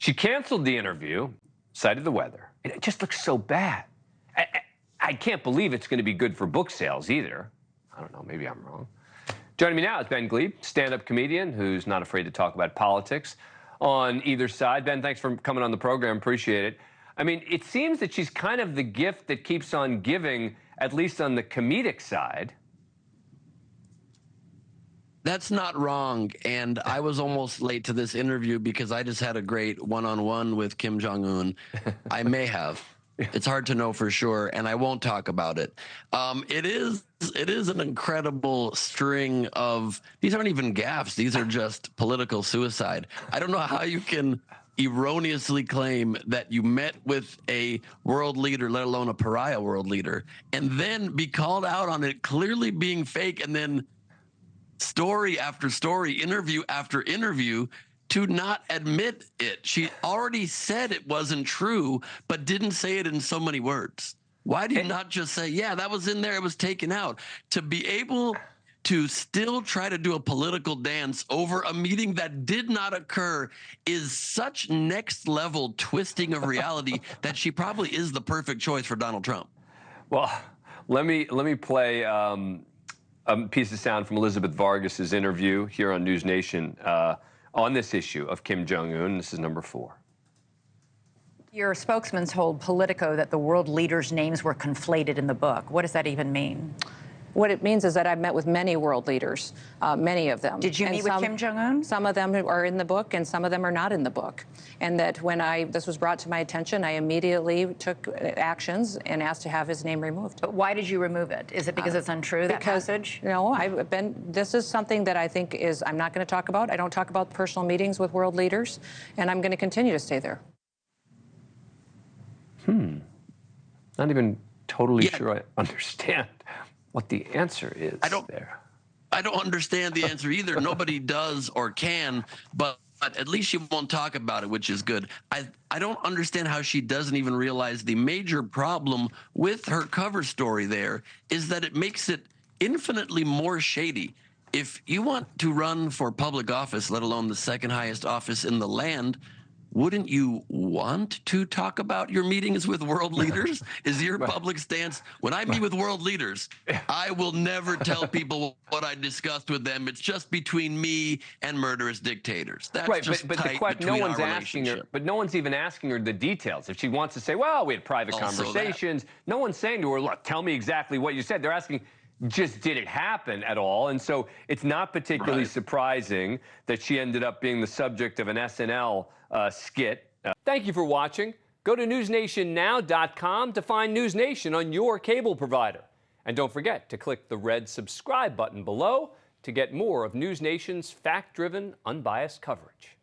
She canceled the interview, cited the weather. It just looks so bad. I can't believe it's going to be good for book sales either. I don't know, maybe I'm wrong. Joining me now is Ben Gleib, stand-up comedian who's not afraid to talk about politics on either side. Ben, thanks for coming on the program. Appreciate it. I mean, it seems that she's kind of the gift that keeps on giving, at least on the comedic side. That's not wrong, and I was almost late to this interview because I just had a great one-on-one with Kim Jong Un. I may have. It's hard to know for sure, and I won't talk about it. It is an incredible string of, these aren't even gaffes, these are just political suicide. I don't know how you can erroneously claim that you met with a world leader, let alone a pariah world leader, and then be called out on it clearly being fake, and then story after story, interview after interview, to not admit it. She already said it wasn't true, but didn't say it in so many words. Why do you not just say, yeah, that was in there, it was taken out? To be able to still try to do a political dance over a meeting that did not occur is such next level twisting of reality that she probably is the perfect choice for Donald Trump. Well, let me play a piece of sound from Elizabeth Vargas's interview here on NewsNation on this issue of Kim Jong Un. This is number 4. Your spokesman told Politico that the world leaders' names were conflated in the book. What does that even mean? What it means is that I've met with many world leaders, many of them. Did you meet with Kim Jong Un? Some of them are in the book, and some of them are not in the book. And that when this was brought to my attention, I immediately took actions and asked to have his name removed. But why did you remove it? Is it because it's untrue, that passage? No, this is something that I think is, I'm not going to talk about. I don't talk about personal meetings with world leaders, and I'm going to continue to stay there. Not even totally sure I understand what the answer is there. I don't understand the answer either. Nobody does or can, but at least she won't talk about it, which is good. I don't understand how she doesn't even realize the major problem with her cover story there is that it makes it infinitely more shady. If you want to run for public office, let alone the second highest office in the land, wouldn't you want to talk about your meetings with world leaders? Is your public stance, when I meet with world leaders, I will never tell people what I discussed with them. It's just between me and murderous dictators. That's right, just but the question, no one's asking her, but no one's even asking her the details. If she wants to say, well, we had private conversations, no one's saying to her, look, tell me exactly what you said. They're asking, just did it happen at all? And so it's not particularly surprising that she ended up being the subject of an SNL skit. Thank you for watching. Go to newsnationnow.com to find NewsNation on your cable provider. And don't forget to click the red subscribe button below to get more of NewsNation's fact-driven, unbiased coverage.